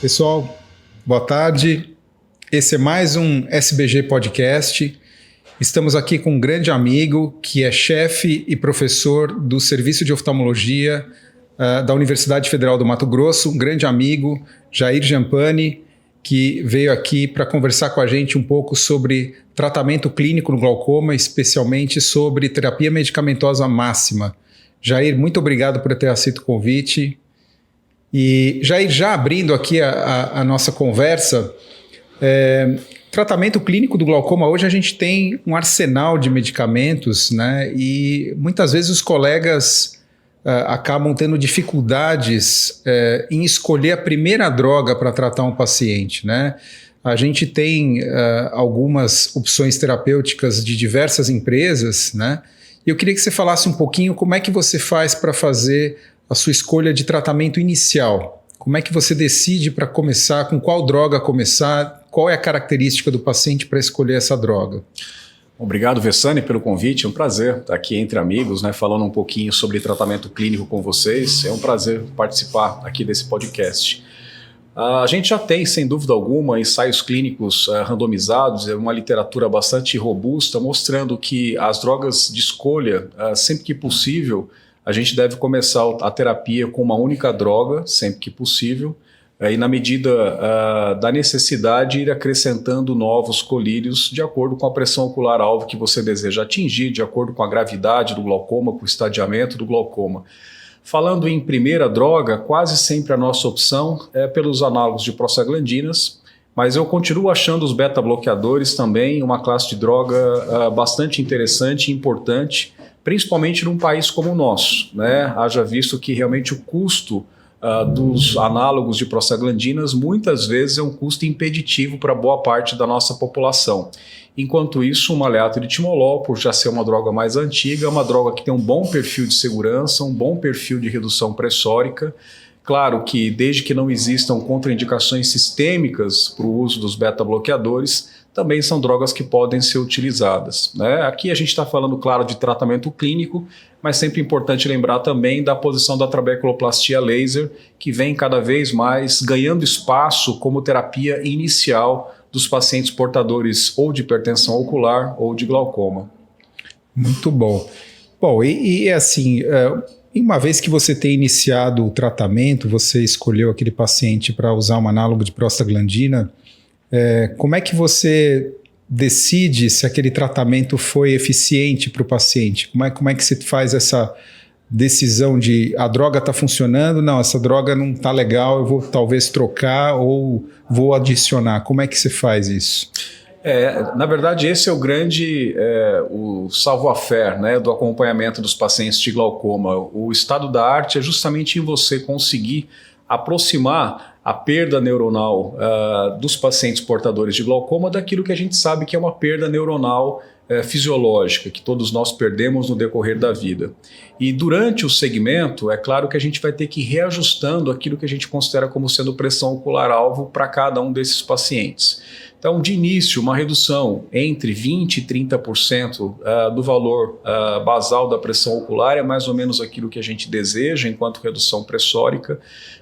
Pessoal, boa tarde. Esse é mais um SBG Podcast. Estamos aqui com um grande amigo que é chefe e professor do Serviço de Oftalmologia da Universidade Federal do Mato Grosso, um grande amigo, Jair Giampani, que veio aqui para conversar com a gente um pouco sobre tratamento clínico no glaucoma, especialmente sobre terapia medicamentosa máxima. Jair, muito obrigado por ter aceito o convite. E Jair, já abrindo aqui a nossa conversa, tratamento clínico do glaucoma, hoje a gente tem um arsenal de medicamentos, né? E muitas vezes os colegas acabam tendo dificuldades em escolher a primeira droga para tratar um paciente, né? A gente tem algumas opções terapêuticas de diversas empresas, né? E eu queria que você falasse um pouquinho como é que você faz para fazer a sua escolha de tratamento inicial. Como é que você decide para começar, com qual droga começar, qual é a característica do paciente para escolher essa droga? Obrigado, Vessani, pelo convite. É um prazer estar aqui entre amigos, né, falando um pouquinho sobre tratamento clínico com vocês. É um prazer participar aqui desse podcast. A gente já tem, sem dúvida alguma, ensaios clínicos randomizados, é uma literatura bastante robusta, mostrando que as drogas de escolha, sempre que possível, a gente deve começar a terapia com uma única droga, sempre que possível, e na medida da necessidade ir acrescentando novos colírios de acordo com a pressão ocular-alvo que você deseja atingir, de acordo com a gravidade do glaucoma, com o estadiamento do glaucoma. Falando em primeira droga, quase sempre a nossa opção é pelos análogos de prostaglandinas, mas eu continuo achando os beta-bloqueadores também uma classe de droga bastante interessante e importante, principalmente num país como o nosso, né? Haja visto que realmente o custo dos análogos de prostaglandinas muitas vezes é um custo impeditivo para boa parte da nossa população. Enquanto isso, o maleato de timolol, por já ser uma droga mais antiga, é uma droga que tem um bom perfil de segurança, um bom perfil de redução pressórica. Claro que desde que não existam contraindicações sistêmicas para o uso dos beta-bloqueadores, também são drogas que podem ser utilizadas, né? Aqui a gente está falando, claro, de tratamento clínico, mas sempre importante lembrar também da posição da trabeculoplastia laser, que vem cada vez mais ganhando espaço como terapia inicial dos pacientes portadores ou de hipertensão ocular ou de glaucoma. Muito bom. Bom, e assim, uma vez que você tem iniciado o tratamento, você escolheu aquele paciente para usar um análogo de prostaglandina, como é que você decide se aquele tratamento foi eficiente para o paciente? Como é que você faz essa decisão de a droga está funcionando, não, essa droga não está legal, eu vou talvez trocar ou vou adicionar? Como é que você faz isso? Na verdade, esse é o grande o savoir-faire, né, do acompanhamento dos pacientes de glaucoma. O estado da arte é justamente em você conseguir aproximar a perda neuronal dos pacientes portadores de glaucoma daquilo que a gente sabe que é uma perda neuronal fisiológica, que todos nós perdemos no decorrer da vida. E durante o segmento, é claro que a gente vai ter que ir reajustando aquilo que a gente considera como sendo pressão ocular-alvo para cada um desses pacientes. Então, de início, uma redução entre 20% e 30% do valor basal da pressão ocular é mais ou menos aquilo que a gente deseja enquanto redução pressórica.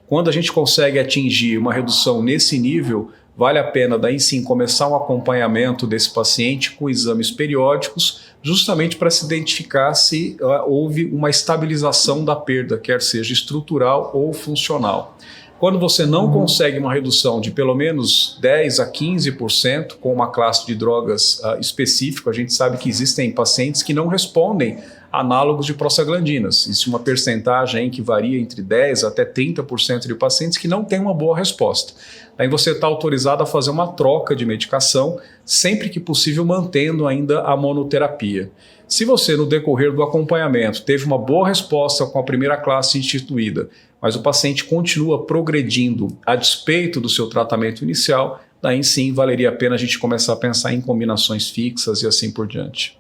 Quando a gente consegue atingir uma redução nesse nível, vale a pena daí sim começar um acompanhamento desse paciente com exames periódicos, justamente para se identificar se houve uma estabilização da perda, quer seja estrutural ou funcional. Quando você não consegue uma redução de pelo menos 10% a 15% com uma classe de drogas específica, a gente sabe que existem pacientes que não respondem a análogos de prostaglandinas. Existe uma percentagem que varia entre 10% até 30% de pacientes que não têm uma boa resposta. Aí você está autorizado a fazer uma troca de medicação, sempre que possível mantendo ainda a monoterapia. Se você, no decorrer do acompanhamento, teve uma boa resposta com a primeira classe instituída, mas o paciente continua progredindo a despeito do seu tratamento inicial, daí sim valeria a pena a gente começar a pensar em combinações fixas e assim por diante.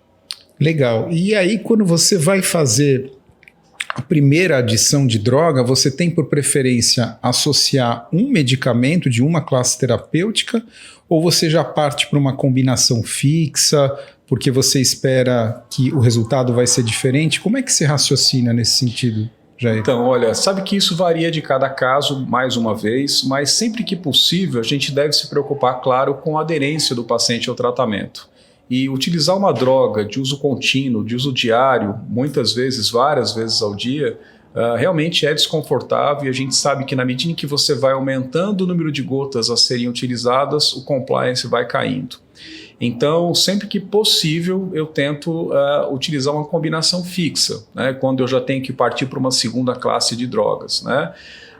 Legal. E aí, quando você vai fazer a primeira adição de droga, você tem por preferência associar um medicamento de uma classe terapêutica ou você já parte para uma combinação fixa, porque você espera que o resultado vai ser diferente? Como é que você raciocina nesse sentido? Jair? Então, olha, sabe que isso varia de cada caso, mais uma vez, mas sempre que possível a gente deve se preocupar, claro, com a aderência do paciente ao tratamento. E utilizar uma droga de uso contínuo, de uso diário, muitas vezes, várias vezes ao dia, realmente é desconfortável, e a gente sabe que na medida em que você vai aumentando o número de gotas a serem utilizadas, o compliance vai caindo. Então, sempre que possível, eu tento utilizar uma combinação fixa, né, quando eu já tenho que partir para uma segunda classe de drogas, né?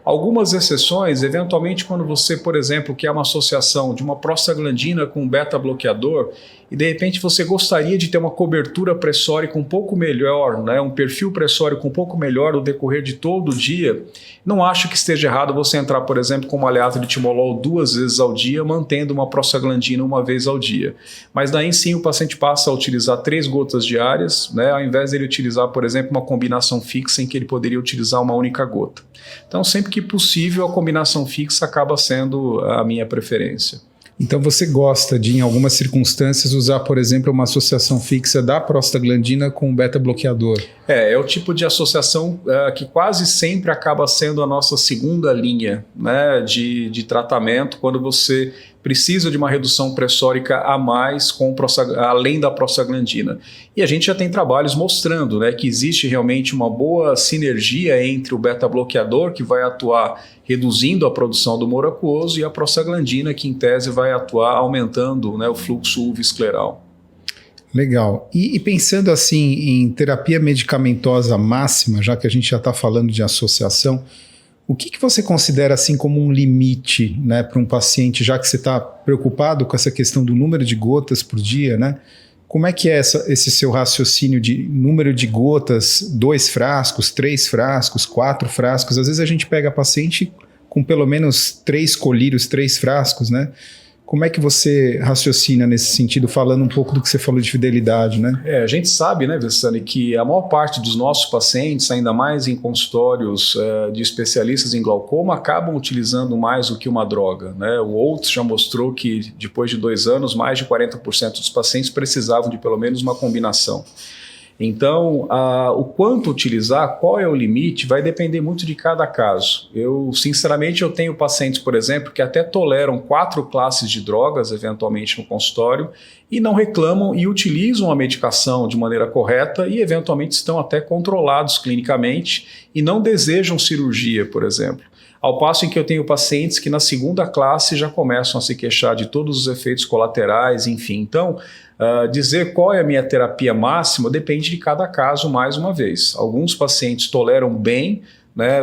Algumas exceções, eventualmente quando você, por exemplo, quer uma associação de uma prostaglandina com um beta-bloqueador e de repente você gostaria de ter uma cobertura pressórica um pouco melhor, né, um perfil pressórico um pouco melhor no decorrer de todo o dia, não acho que esteja errado você entrar, por exemplo, com uma aleata de timolol 2 vezes ao dia, mantendo uma prostaglandina 1 vez ao dia. Mas daí sim o paciente passa a utilizar 3 gotas diárias, né, ao invés dele utilizar, por exemplo, uma combinação fixa em que ele poderia utilizar uma única gota. Então, sempre que possível, a combinação fixa acaba sendo a minha preferência. Então você gosta de, em algumas circunstâncias, usar, por exemplo, uma associação fixa da prostaglandina com o beta-bloqueador? É o tipo de associação que quase sempre acaba sendo a nossa segunda linha, né, de tratamento, quando você precisa de uma redução pressórica a mais além da prostaglandina. E a gente já tem trabalhos mostrando, né, que existe realmente uma boa sinergia entre o beta-bloqueador, que vai atuar reduzindo a produção do humor aquoso, e a prostaglandina, que em tese vai atuar aumentando, né, o fluxo uveescleral. Legal. E pensando assim em terapia medicamentosa máxima, já que a gente já está falando de associação, o que você considera assim como um limite, né, para um paciente, já que você está preocupado com essa questão do número de gotas por dia, né? Como é que é esse seu raciocínio de número de gotas, 2 frascos, 3 frascos, 4 frascos? Às vezes a gente pega paciente com pelo menos 3 colírios, 3 frascos, né? Como é que você raciocina nesse sentido, falando um pouco do que você falou de fidelidade, né? A gente sabe, né, Vessani, que a maior parte dos nossos pacientes, ainda mais em consultórios de especialistas em glaucoma, acabam utilizando mais do que uma droga, né? O Oates já mostrou que depois de 2 anos, mais de 40% dos pacientes precisavam de pelo menos uma combinação. Então, o quanto utilizar, qual é o limite, vai depender muito de cada caso. Sinceramente, eu tenho pacientes, por exemplo, que até toleram 4 classes de drogas, eventualmente no consultório, e não reclamam e utilizam a medicação de maneira correta e, eventualmente, estão até controlados clinicamente e não desejam cirurgia, por exemplo. Ao passo em que eu tenho pacientes que na segunda classe já começam a se queixar de todos os efeitos colaterais, enfim. Então, dizer qual é a minha terapia máxima depende de cada caso, mais uma vez. Alguns pacientes toleram bem, né,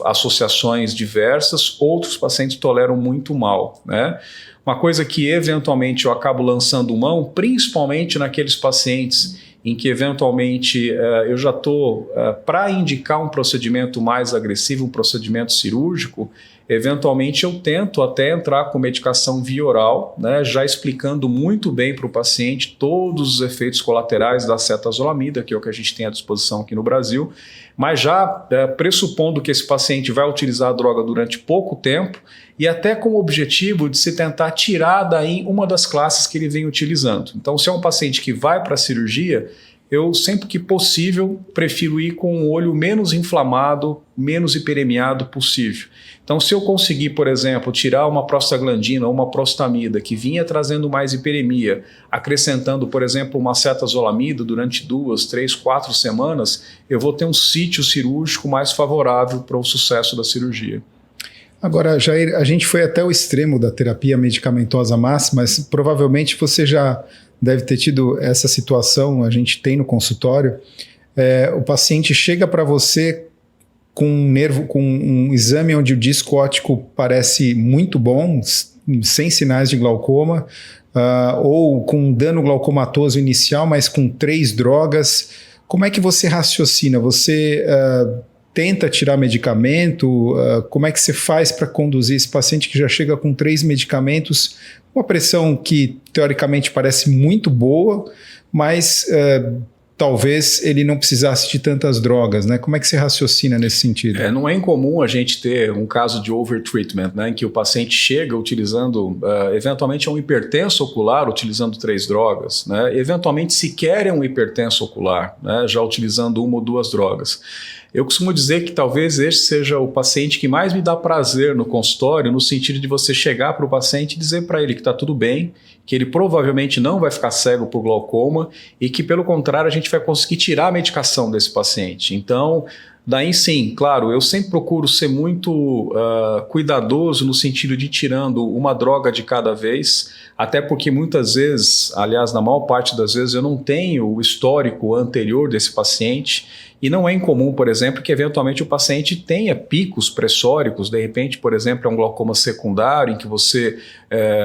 associações diversas, outros pacientes toleram muito mal, né? Uma coisa que eventualmente eu acabo lançando mão, principalmente naqueles pacientes em que eventualmente eu já estou para indicar um procedimento mais agressivo, um procedimento cirúrgico, eventualmente eu tento até entrar com medicação via oral, né, já explicando muito bem para o paciente todos os efeitos colaterais da acetazolamida, que é o que a gente tem à disposição aqui no Brasil, mas já pressupondo que esse paciente vai utilizar a droga durante pouco tempo e até com o objetivo de se tentar tirar daí uma das classes que ele vem utilizando. Então, se é um paciente que vai para a cirurgia, eu sempre que possível prefiro ir com o olho menos inflamado, menos hiperemiado possível. Então, se eu conseguir, por exemplo, tirar uma prostaglandina ou uma prostamida que vinha trazendo mais hiperemia, acrescentando, por exemplo, uma acetazolamida durante 2, 3, 4 semanas, eu vou ter um sítio cirúrgico mais favorável para o sucesso da cirurgia. Agora, Jair, a gente foi até o extremo da terapia medicamentosa máxima, mas provavelmente você já deve ter tido essa situação, a gente tem no consultório, o paciente chega para você com um exame onde o disco óptico parece muito bom, sem sinais de glaucoma, ou com dano glaucomatoso inicial, mas com 3 drogas. Como é que você raciocina? Você tenta tirar medicamento? Como é que você faz para conduzir esse paciente que já chega com 3 medicamentos, uma pressão que teoricamente parece muito boa, mas talvez ele não precisasse de tantas drogas, né? Como é que você raciocina nesse sentido? Não é incomum a gente ter um caso de overtreatment, né, em que o paciente chega utilizando, eventualmente é um hipertenso ocular utilizando 3 drogas, né, eventualmente sequer é um hipertenso ocular, né, já utilizando 1 ou 2 drogas. Eu costumo dizer que talvez este seja o paciente que mais me dá prazer no consultório, no sentido de você chegar para o paciente e dizer para ele que está tudo bem, que ele provavelmente não vai ficar cego por glaucoma e que, pelo contrário, a gente vai conseguir tirar a medicação desse paciente. Então, daí sim, claro, eu sempre procuro ser muito cuidadoso no sentido de ir tirando uma droga de cada vez, até porque muitas vezes, aliás, na maior parte das vezes, eu não tenho o histórico anterior desse paciente e não é incomum, por exemplo, que eventualmente o paciente tenha picos pressóricos, de repente, por exemplo, é um glaucoma secundário, em que você,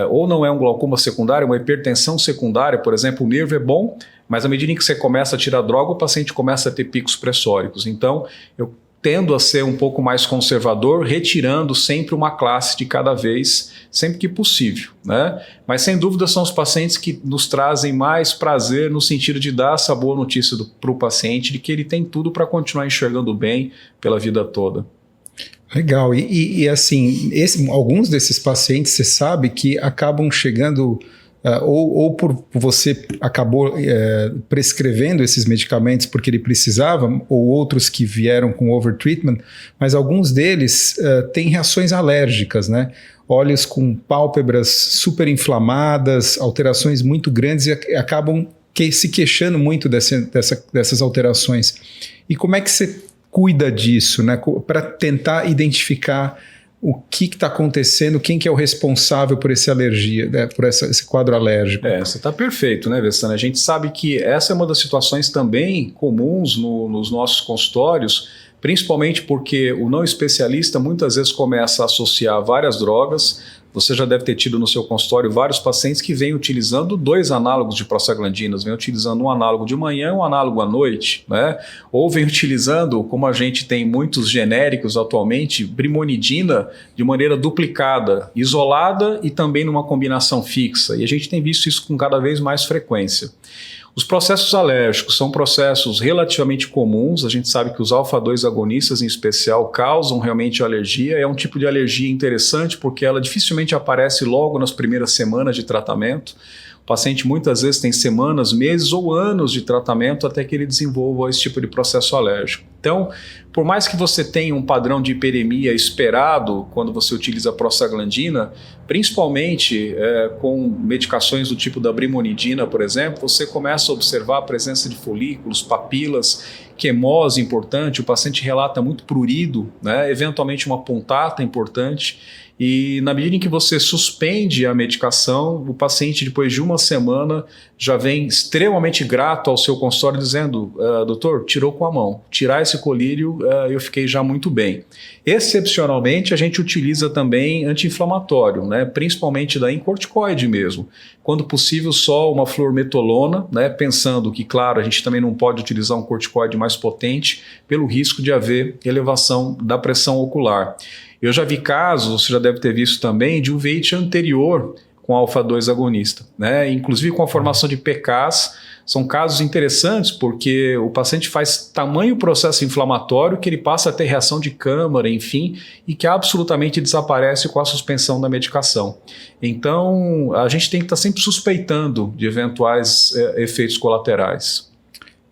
ou não é um glaucoma secundário, é uma hipertensão secundária, por exemplo, o nervo é bom, mas à medida em que você começa a tirar droga, o paciente começa a ter picos pressóricos. Então, eu tendo a ser um pouco mais conservador, retirando sempre uma classe de cada vez, sempre que possível, né? Mas sem dúvida são os pacientes que nos trazem mais prazer no sentido de dar essa boa notícia para o paciente de que ele tem tudo para continuar enxergando bem pela vida toda. Legal. E assim, alguns desses pacientes, você sabe que acabam chegando... ou por você acabou prescrevendo esses medicamentos porque ele precisava, ou outros que vieram com overtreatment, mas alguns deles têm reações alérgicas, né? Olhos com pálpebras super inflamadas, alterações muito grandes e acabam se queixando muito dessas alterações. E como é que você cuida disso, né? Para tentar identificar o que está acontecendo, quem que é o responsável por essa alergia, né, por esse quadro alérgico? Você está perfeito, né, Vestana? A gente sabe que essa é uma das situações também comuns nos nossos consultórios, principalmente porque o não especialista muitas vezes começa a associar várias drogas. Você já deve ter tido no seu consultório vários pacientes que vêm utilizando 2 análogos de prostaglandinas, vêm utilizando um análogo de manhã e um análogo à noite, né? Ou vêm utilizando, como a gente tem muitos genéricos atualmente, brimonidina de maneira duplicada, isolada e também numa combinação fixa. E a gente tem visto isso com cada vez mais frequência. Os processos alérgicos são processos relativamente comuns, a gente sabe que os alfa-2 agonistas em especial causam realmente alergia, é um tipo de alergia interessante porque ela dificilmente aparece logo nas primeiras semanas de tratamento. O paciente muitas vezes tem semanas, meses ou anos de tratamento até que ele desenvolva esse tipo de processo alérgico. Então, por mais que você tenha um padrão de hiperemia esperado quando você utiliza a prostaglandina, principalmente com medicações do tipo da brimonidina, por exemplo, você começa a observar a presença de folículos, papilas, quemose importante, o paciente relata muito prurido, né? Eventualmente uma puntata importante. E na medida em que você suspende a medicação, o paciente depois de uma semana já vem extremamente grato ao seu consultório dizendo, doutor, tirou com a mão, tirar esse colírio eu fiquei já muito bem. Excepcionalmente a gente utiliza também anti-inflamatório, né? Principalmente daí em corticoide mesmo. Quando possível só uma fluormetolona, né? Pensando que claro a gente também não pode utilizar um corticoide mais potente pelo risco de haver elevação da pressão ocular. Eu já vi casos, você já deve ter visto também, de uveíte anterior com alfa-2 agonista, né? Inclusive com a formação de PKs, são casos interessantes porque o paciente faz tamanho processo inflamatório que ele passa a ter reação de câmara, enfim, e que absolutamente desaparece com a suspensão da medicação. Então, a gente tem que estar sempre suspeitando de eventuais efeitos colaterais.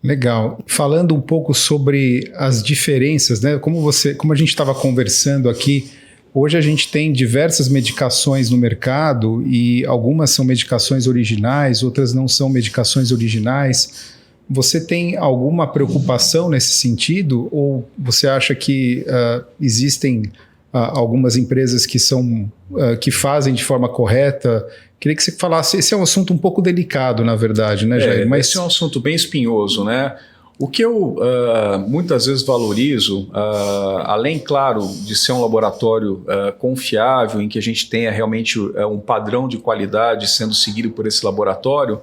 Legal. Falando um pouco sobre as diferenças, né? Como a gente estava conversando aqui, hoje a gente tem diversas medicações no mercado e algumas são medicações originais, outras não são medicações originais. Você tem alguma preocupação nesse sentido ou você acha que existem algumas empresas que fazem de forma correta? Queria que você falasse, esse é um assunto um pouco delicado, na verdade, né, Jair? Mas esse é um assunto bem espinhoso, né? O que eu muitas vezes valorizo, além, claro, de ser um laboratório confiável, em que a gente tenha realmente um padrão de qualidade sendo seguido por esse laboratório,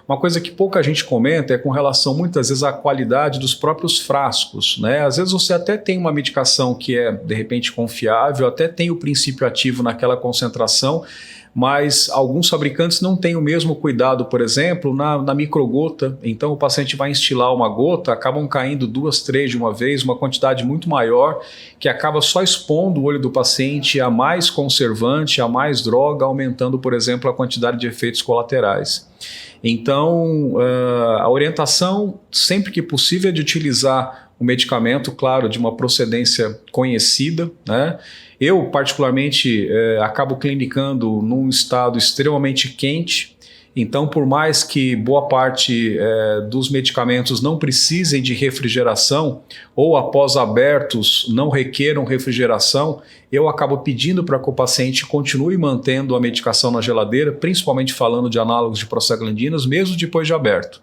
uma coisa que pouca gente comenta é com relação, muitas vezes, à qualidade dos próprios frascos, né? Às vezes você até tem uma medicação que é, de repente, confiável, até tem o princípio ativo naquela concentração, mas alguns fabricantes não têm o mesmo cuidado, por exemplo, na microgota. Então o paciente vai instilar uma gota, acabam caindo 2, 3 de uma vez, uma quantidade muito maior, que acaba só expondo o olho do paciente a mais conservante, a mais droga, aumentando, por exemplo, a quantidade de efeitos colaterais. Então, a orientação, sempre que possível, é de utilizar um medicamento, claro, de uma procedência conhecida, né? Eu, particularmente, acabo clinicando num estado extremamente quente. Então, por mais que boa parte dos medicamentos não precisem de refrigeração ou após abertos não requeram refrigeração, eu acabo pedindo para que o paciente continue mantendo a medicação na geladeira, principalmente falando de análogos de prostaglandinas, mesmo depois de aberto.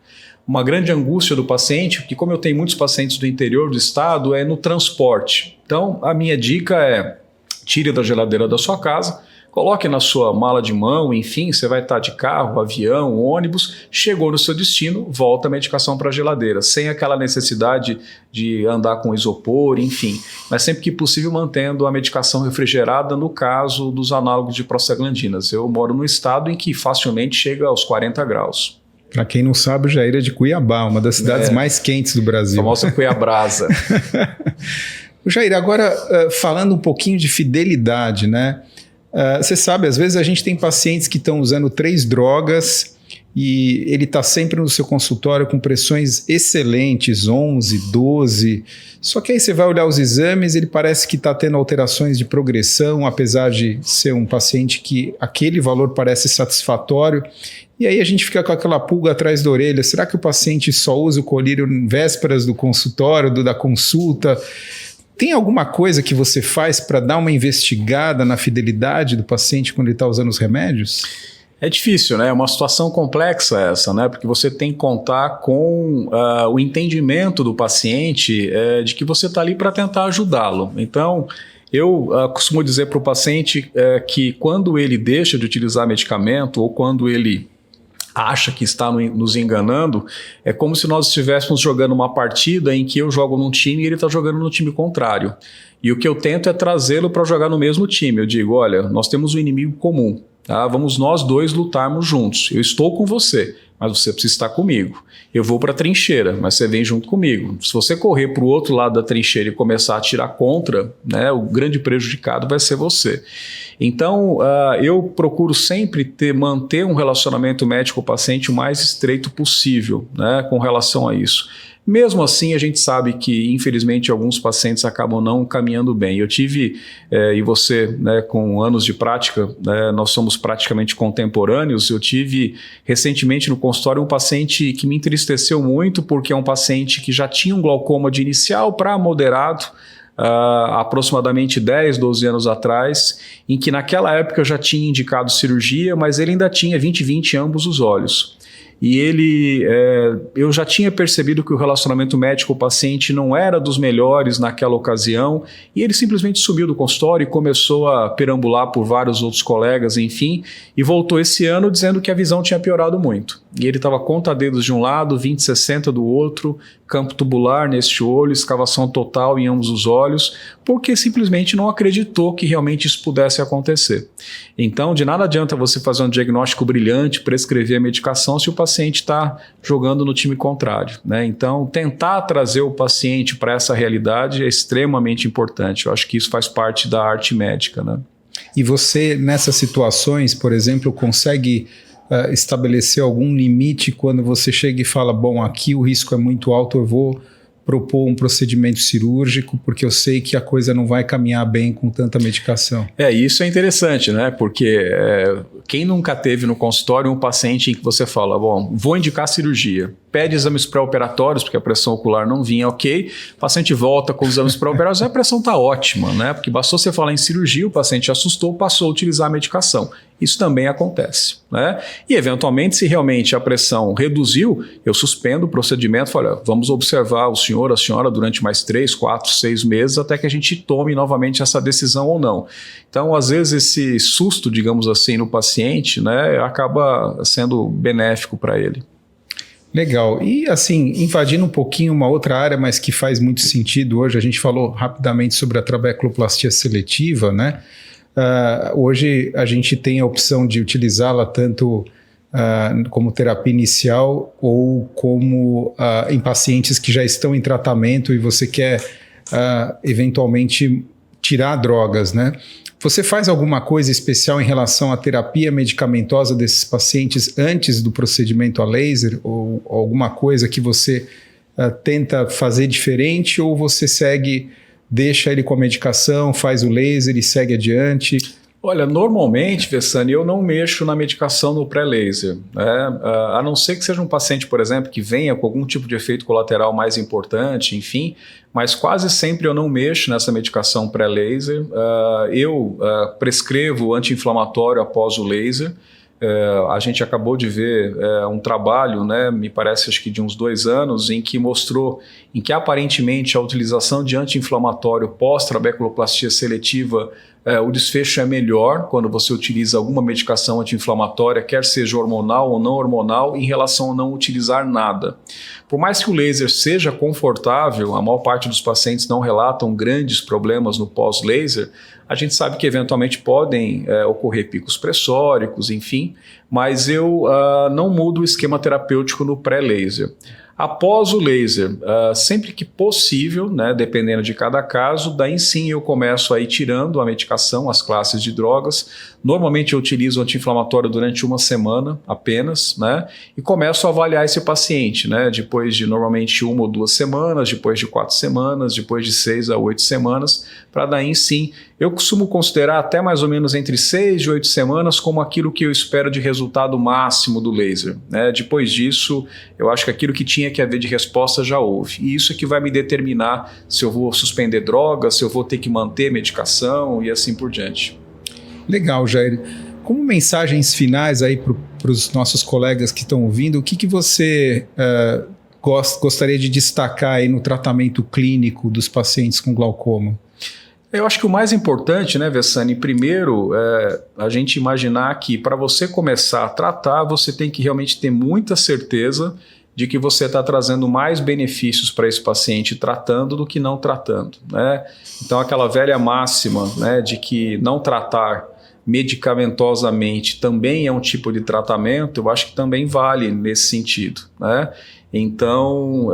Uma grande angústia do paciente, que como eu tenho muitos pacientes do interior do estado, é no transporte. Então, a minha dica é: tire da geladeira da sua casa, coloque na sua mala de mão, enfim, você vai estar de carro, avião, ônibus, chegou no seu destino, volta a medicação para a geladeira, sem aquela necessidade de andar com isopor, enfim, mas sempre que possível mantendo a medicação refrigerada no caso dos análogos de prostaglandinas. Eu moro num estado em que facilmente chega aos 40 graus. Para quem não sabe, o Jair é de Cuiabá, uma das cidades mais quentes do Brasil. A famosa Cuiabrasa. Jair, agora falando um pouquinho de fidelidade, né? Você sabe, às vezes a gente tem pacientes que estão usando 3 drogas e ele está sempre no seu consultório com pressões excelentes, 11, 12. Só que aí você vai olhar os exames, ele parece que está tendo alterações de progressão, apesar de ser um paciente que aquele valor parece satisfatório. E aí a gente fica com aquela pulga atrás da orelha. Será que o paciente só usa o colírio em vésperas do consultório, da consulta? Tem alguma coisa que você faz para dar uma investigada na fidelidade do paciente quando ele está usando os remédios? É difícil, né? É uma situação complexa essa, né? Porque você tem que contar com o entendimento do paciente de que você está ali para tentar ajudá-lo. Então, eu costumo dizer para o paciente que quando ele deixa de utilizar medicamento ou quando ele acha que está nos enganando, é como se nós estivéssemos jogando uma partida em que eu jogo num time e ele está jogando no time contrário. E o que eu tento é trazê-lo para jogar no mesmo time. Eu digo, olha, nós temos um inimigo comum, tá? Vamos nós dois lutarmos juntos. Eu estou com você, mas você precisa estar comigo. Eu vou para a trincheira, mas você vem junto comigo. Se você correr para o outro lado da trincheira e começar a atirar contra, né, o grande prejudicado vai ser você. Então, eu procuro sempre manter um relacionamento médico-paciente o mais estreito possível, né, com relação a isso. Mesmo assim, a gente sabe que, infelizmente, alguns pacientes acabam não caminhando bem. Eu tive, e você, né, com anos de prática, né, nós somos praticamente contemporâneos, eu tive recentemente no consultório um paciente que me entristeceu muito, porque é um paciente que já tinha um glaucoma de inicial para moderado, aproximadamente 10, 12 anos atrás, em que naquela época eu já tinha indicado cirurgia, mas ele ainda tinha 20/20 em ambos os olhos. E ele, eu já tinha percebido que o relacionamento médico-paciente não era dos melhores naquela ocasião, e ele simplesmente sumiu do consultório e começou a perambular por vários outros colegas, enfim, e voltou esse ano dizendo que a visão tinha piorado muito. E ele estava conta-dedos de um lado, 20/60 do outro, campo tubular neste olho, escavação total em ambos os olhos, porque simplesmente não acreditou que realmente isso pudesse acontecer. Então, de nada adianta você fazer um diagnóstico brilhante, prescrever a medicação, se o paciente está jogando no time contrário, né? Então, tentar trazer o paciente para essa realidade é extremamente importante. Eu acho que isso faz parte da arte médica, né? E você, nessas situações, por exemplo, consegue estabelecer algum limite quando você chega e fala, bom, aqui o risco é muito alto, eu vou propor um procedimento cirúrgico, porque eu sei que a coisa não vai caminhar bem com tanta medicação. Isso é interessante, né? Porque quem nunca teve no consultório um paciente em que você fala, bom, vou indicar cirurgia, pede exames pré-operatórios, porque a pressão ocular não vinha ok, o paciente volta com os exames pré-operatórios e a pressão está ótima, né? Porque bastou você falar em cirurgia, o paciente assustou, passou a utilizar a medicação. Isso também acontece, né? E eventualmente, se realmente a pressão reduziu, eu suspendo o procedimento, falo, olha, vamos observar o senhor, a senhora durante mais 3, 4, 6 meses até que a gente tome novamente essa decisão ou não. Então, às vezes, esse susto, digamos assim, no paciente, né, acaba sendo benéfico para ele. Legal. E assim, invadindo um pouquinho uma outra área, mas que faz muito sentido hoje, a gente falou rapidamente sobre a trabeculoplastia seletiva, né? Hoje a gente tem a opção de utilizá-la tanto como terapia inicial ou como em pacientes que já estão em tratamento e você quer eventualmente tirar drogas, né? Você faz alguma coisa especial em relação à terapia medicamentosa desses pacientes antes do procedimento a laser ou alguma coisa que você tenta fazer diferente ou você deixa ele com a medicação, faz o laser e segue adiante? Olha, normalmente, Vessani, eu não mexo na medicação no pré-laser, né? A não ser que seja um paciente, por exemplo, que venha com algum tipo de efeito colateral mais importante, enfim, mas quase sempre eu não mexo nessa medicação pré-laser. Eu prescrevo anti-inflamatório após o laser. A gente acabou de ver um trabalho, né, me parece acho que de uns 2 anos, em que mostrou em que aparentemente a utilização de anti-inflamatório pós-trabeculoplastia seletiva, o desfecho é melhor quando você utiliza alguma medicação anti-inflamatória, quer seja hormonal ou não hormonal, em relação a não utilizar nada. Por mais que o laser seja confortável, a maior parte dos pacientes não relatam grandes problemas no pós-laser, a gente sabe que eventualmente podem ocorrer picos pressóricos, enfim, mas eu não mudo o esquema terapêutico no pré-laser. Após o laser, sempre que possível, né, dependendo de cada caso, daí sim eu começo a ir tirando a medicação, as classes de drogas. Normalmente eu utilizo anti-inflamatório durante 1 semana apenas, né, e começo a avaliar esse paciente, né, depois de normalmente 1 ou 2 semanas, depois de 4 semanas, depois de 6 a 8 semanas, para daí sim. Eu costumo considerar até mais ou menos entre 6 e 8 semanas como aquilo que eu espero de resultado máximo do laser, né? Depois disso, eu acho que aquilo que tinha que haver de resposta já houve. E isso é que vai me determinar se eu vou suspender drogas, se eu vou ter que manter medicação e assim por diante. Legal, Jair. Como mensagens finais aí para os nossos colegas que estão ouvindo, o que você gostaria de destacar aí no tratamento clínico dos pacientes com glaucoma? Eu acho que o mais importante, né, Vessani, primeiro a gente imaginar que para você começar a tratar, você tem que realmente ter muita certeza de que você está trazendo mais benefícios para esse paciente tratando do que não tratando, né? Então aquela velha máxima, né, de que não tratar medicamentosamente também é um tipo de tratamento, eu acho que também vale nesse sentido, né? Então,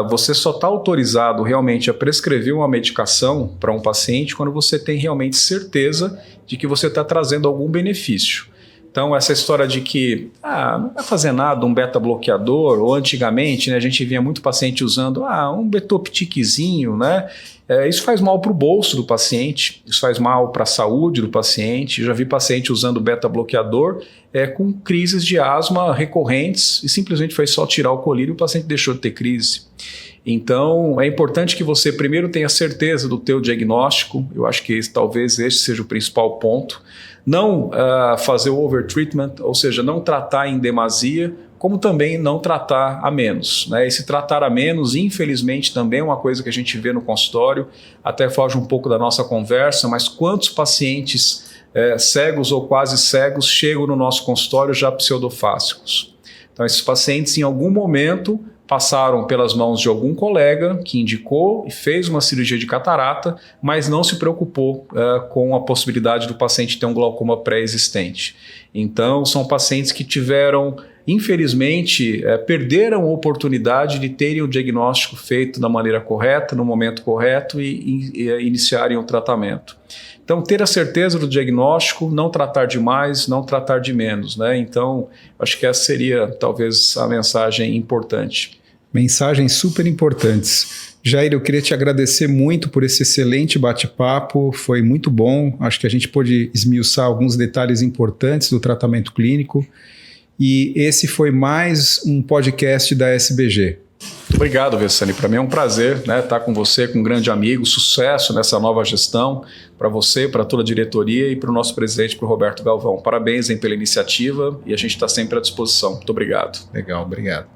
você só está autorizado realmente a prescrever uma medicação para um paciente quando você tem realmente certeza de que você está trazendo algum benefício. Então, essa história de que não vai fazer nada um beta-bloqueador, ou antigamente, né, a gente via muito paciente usando um betoptiquezinho, né? Isso faz mal para o bolso do paciente, isso faz mal para a saúde do paciente. Eu já vi paciente usando beta-bloqueador com crises de asma recorrentes e simplesmente foi só tirar o colírio e o paciente deixou de ter crise. Então, é importante que você primeiro tenha certeza do teu diagnóstico. Eu acho que talvez esse seja o principal ponto. Não fazer o overtreatment, ou seja, não tratar em demasia, como também não tratar a menos, né? Esse tratar a menos, infelizmente, também é uma coisa que a gente vê no consultório, até foge um pouco da nossa conversa, mas quantos pacientes cegos ou quase cegos chegam no nosso consultório já pseudofásicos? Então, esses pacientes, em algum momento, passaram pelas mãos de algum colega que indicou e fez uma cirurgia de catarata, mas não se preocupou com a possibilidade do paciente ter um glaucoma pré-existente. Então, são pacientes que tiveram, infelizmente, perderam a oportunidade de terem o diagnóstico feito da maneira correta, no momento correto e iniciarem o tratamento. Então, ter a certeza do diagnóstico, não tratar de mais, não tratar de menos, né? Então, acho que essa seria talvez a mensagem importante. Mensagens super importantes. Jair, eu queria te agradecer muito por esse excelente bate-papo, foi muito bom. Acho que a gente pôde esmiuçar alguns detalhes importantes do tratamento clínico. E esse foi mais um podcast da SBG. Muito obrigado, Vessani. Para mim é um prazer, né, estar com você, com um grande amigo. Sucesso nessa nova gestão para você, para toda a diretoria e para o nosso presidente, para o Roberto Galvão. Parabéns pela iniciativa e a gente está sempre à disposição. Muito obrigado. Legal, obrigado.